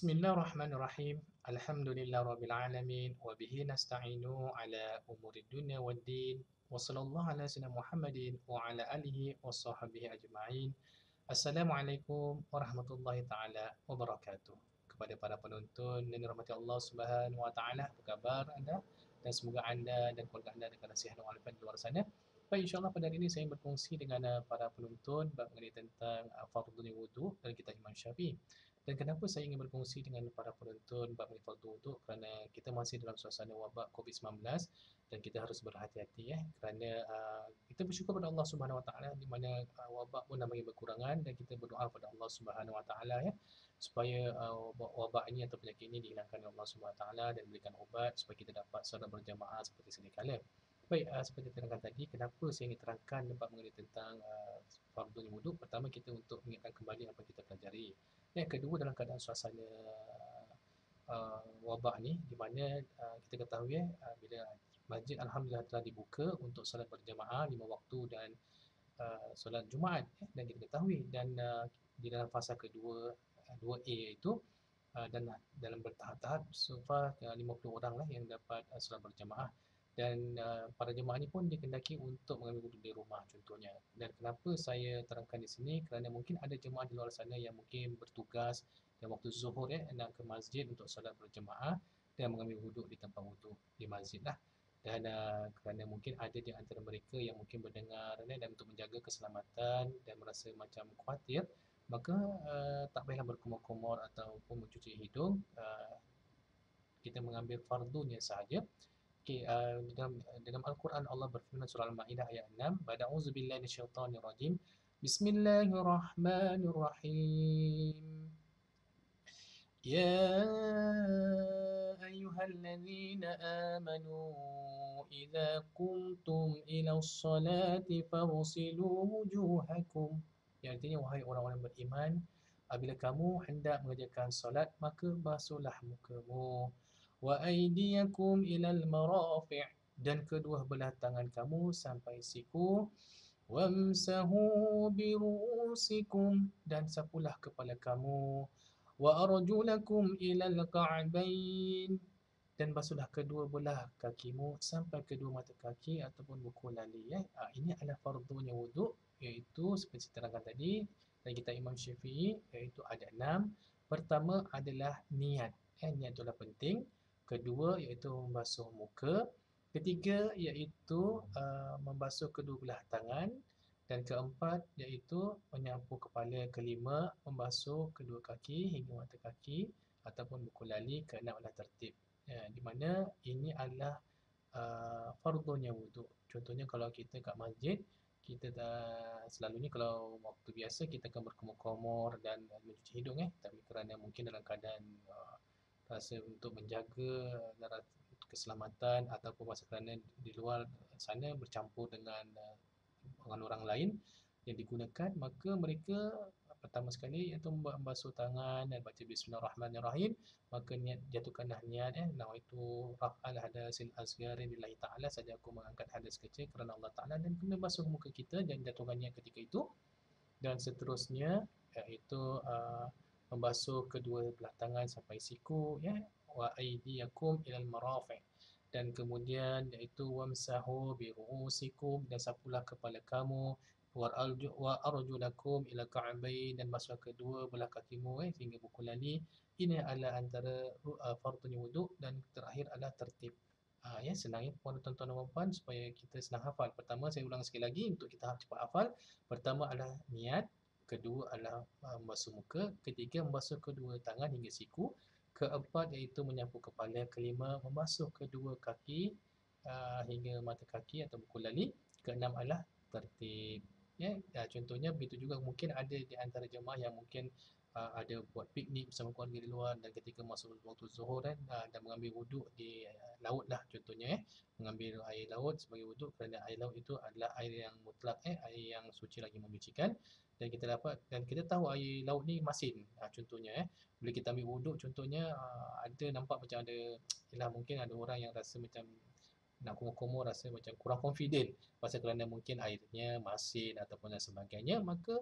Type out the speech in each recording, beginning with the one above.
Bismillahirrahmanirrahim. Alhamdulillahirabbilalamin wa bihi nasta'inu ala umurid dunya waddin. Wa sallallahu ala sayyidina Muhammadin wa ala alihi wa sahbihi ajma'in. Assalamualaikum warahmatullahi taala wabarakatuh. Kepada para penonton yang dirahmati Allah Subhanahu wa taala, apa khabar anda? Dan semoga anda dan keluarga anda dalam sihat walafiat di luar sana. Baik, insyaAllah pada hari ini saya berkongsi dengan para penonton mengenai tentang fardhu wudu dari kitab Imam Syafi'i. Dan kenapa saya ingin berkongsi dengan para penonton bab fardhu wudu, kerana kita masih dalam suasana wabak COVID-19 dan kita harus berhati-hati kerana kita bersyukur pada Allah Subhanahu Wa Taala di mana wabak pun dah bagi berkurangan, dan kita berdoa pada Allah Subhanahu Wa Taala supaya wabak ini atau penyakit ini dihilangkan oleh Allah Subhanahu Wa Taala dan berikan ubat supaya kita dapat solat berjamaah seperti sedia kala. Baik, seperti yang terangkan tadi, kenapa saya ingin terangkan dapat mengenai tentang fardhu wudu. Pertama, kita untuk mengingatkan kembali apa yang kita pelajari. Yang kedua, dalam keadaan suasana wabak ni, di mana kita ketahui bila masjid Alhamdulillah telah dibuka untuk solat berjamaah 5 waktu dan solat Jumaat, dan kita ketahui, dan di dalam fasa kedua 2A iaitu dan dalam bertahap-tahap, so far 50 orang lah yang dapat solat berjamaah. Dan para jemaah ni pun dikendaki untuk mengambil wuduk di rumah contohnya. Dan kenapa saya terangkan di sini, kerana mungkin ada jemaah di luar sana yang mungkin bertugas dan waktu zuhur nak ke masjid untuk solat berjemaah dan mengambil wuduk di tempat wuduk di masjid lah. Dan kerana mungkin ada di antara mereka yang mungkin mendengar dan untuk menjaga keselamatan dan merasa macam khawatir, maka tak payahlah berkumur-kumur ataupun mencuci hidung. Kita mengambil fardunya sahaja. Okay, dalam Al-Quran Allah berfirman surah Al-Ma'idah ayat 6, Bada'uzubillahi minasyaitanirrajim. Bismillahirrahmanirrahim. Ya ayyuhalladzina amanu idza qumtum ila sholati faghsilu wujuhakum. Yang artinya, wahai orang-orang beriman, apabila kamu hendak mengerjakan solat, maka basuhlah mukamu. Wa aydiyakum ilal marafi', dan kedua belah tangan kamu sampai siku. Wamsahu biru'usikum, dan sapulah kepala kamu. Wa arjulakum ilal ka'bain, dan basuhlah kedua belah kakimu sampai kedua mata kaki ataupun buku lali. Ini adalah fardunya wuduk, iaitu seperti saya terangkan tadi dan kita Imam Syafi'i, iaitu ada 6. Pertama adalah niat. Niat itulah penting. Kedua iaitu membasuh muka. Ketiga iaitu membasuh kedua belah tangan. Dan keempat iaitu menyapu kepala. Kelima, membasuh kedua kaki hingga mata kaki ataupun buku lali. Keenam adalah tertib. Di mana ini adalah fardunya wuduk. Contohnya kalau kita kat masjid, kita selalunya kalau waktu biasa kita akan berkumur-kumur dan mencuci hidung tapi kerana mungkin dalam keadaan rasa untuk menjaga keselamatan ataupun masa kerana di luar sana bercampur dengan orang lain yang digunakan, maka mereka pertama sekali iaitu membasuh tangan dan baca Bismillahirrahmanirrahim. Maka jatuhkanlah niat nawaitu raf'al hadasil asghari lillahi ta'ala, saja aku mengangkat hadas kecil kerana Allah Ta'ala, dan kemudian basuh muka kita dan jatuhkan niat ketika itu. Dan seterusnya iaitu membasuh kedua belah tangan sampai siku, wa aydiyakum ilal marafi', dan kemudian iaitu wamsahu biru'usikum, dan sapulah kepala kamu, wa arjulakum ila ka'bain, dan basuh kedua belah kakimu sehingga buku lali. Ini adalah antara fardunya wuduk. Dan terakhir adalah tertib. Senang puan tuan-tuan dan puan, supaya kita senang hafal. Pertama, saya ulang sekali lagi untuk kita cepat hafal. Pertama adalah niat, kedua adalah membasuh muka, ketiga membasuh kedua tangan hingga siku, keempat iaitu menyapu kepala, kelima membasuh kedua kaki hingga mata kaki atau buku lali, keenam adalah tertib. Contohnya begitu juga mungkin ada di antara jemaah yang mungkin ada buat piknik bersama keluarga di luar, dan ketika masuk waktu zuhur dan mengambil wuduk di laut lah contohnya, mengambil air laut sebagai wuduk, kerana air laut itu adalah air yang mutlak, air yang suci lagi menyucikan. Dan kita dapat, dan kita tahu air laut ni masin contohnya bila kita ambil wuduk contohnya, ada nampak macam ada mungkin ada orang yang rasa macam nak kumur-kumur, rasa macam kurang confident pasal kerana mungkin airnya masin ataupun dan sebagainya, maka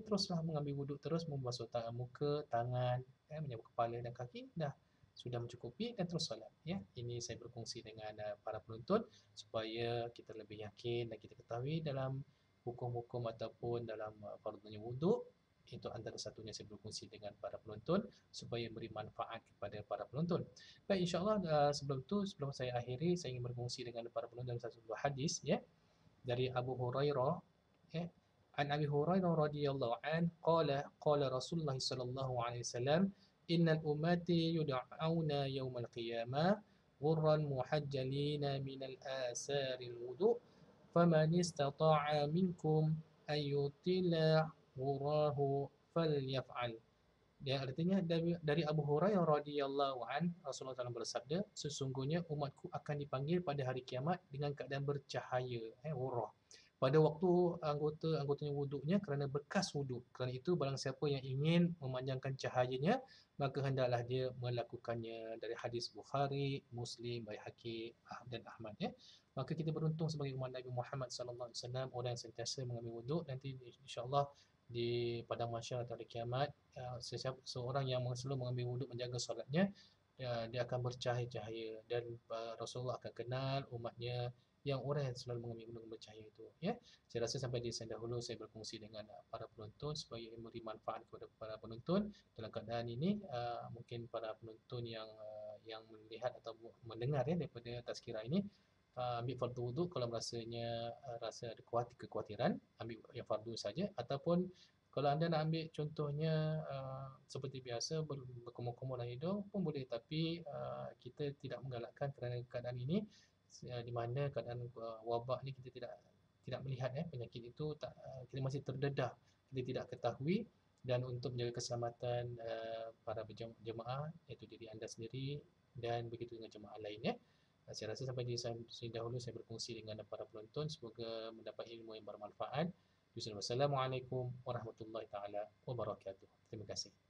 teruslah mengambil wuduk, terus membasuh muka, tangan menyabut kepala dan kaki, dah sudah mencukupi dan terus solat. Ya, ini saya berkongsi dengan para penonton supaya kita lebih yakin dan kita ketahui dalam hukum-hukum ataupun dalam fardunya wuduk. Itu antara satunya saya berkongsi dengan para penonton supaya beri manfaat kepada para penonton. Baik, insyaAllah sebelum saya akhiri, saya ingin berkongsi dengan para penonton dalam satu buah hadis, ya, dari Abu Hurairah, ya. An Abi Hurairah radhiyallahu an qala Rasulullah sallallahu alaihi wasallam innal ummati yud'auna yaumal qiyamah ghurran muhajjalina minal asaril wudu' faman istata'a minkum ayyutila ghurahu falyaf'al. Dia artinya dari Abu Hurairah radhiyallahu an, Rasulullah SAW bersabda, sesungguhnya umatku akan dipanggil pada hari kiamat dengan keadaan bercahaya, ghurrah. Pada waktu anggotanya wuduknya kerana bekas wuduk. Kerana itu barang siapa yang ingin memanjangkan cahayanya, maka hendaklah dia melakukannya. Dari hadis Bukhari, Muslim, Baihaqi dan Ahmad, ya. Maka kita beruntung sebagai umat Nabi Muhammad sallallahu alaihi wasallam, orang yang sentiasa mengambil wuduk. Nanti insya-Allah di padang mahsyar atau hari kiamat, seorang yang selalu mengambil wuduk menjaga solatnya, dia akan bercahaya-cahaya, dan Rasulullah akan kenal umatnya yang orang yang selalu mengambil wuduk bercahaya itu, ya. Saya rasa sampai di sini dahulu saya berkongsi dengan para penonton supaya memberi manfaat kepada para penonton. Dalam keadaan ini mungkin para penonton yang melihat atau mendengar, ya, daripada tazkirah ini, ambil fardu wuduk kalau rasa ada kekhawatiran, ambil yang fardu saja. Ataupun kalau anda nak ambil contohnya seperti biasa berkumur-kumur dalam hidung pun boleh, tapi kita tidak menggalakkan kerana keadaan ini di mana keadaan wabak ni kita tidak melihat, penyakit itu kita masih terdedah, kita tidak ketahui. Dan untuk menjaga keselamatan para jemaah, iaitu diri anda sendiri dan begitu dengan jemaah lain, ya. Saya rasa sampai di sini dahulu saya berkongsi dengan para penonton. Semoga mendapat ilmu yang bermanfaat. Wassalamualaikum warahmatullahi taala wabarakatuh. Terima kasih.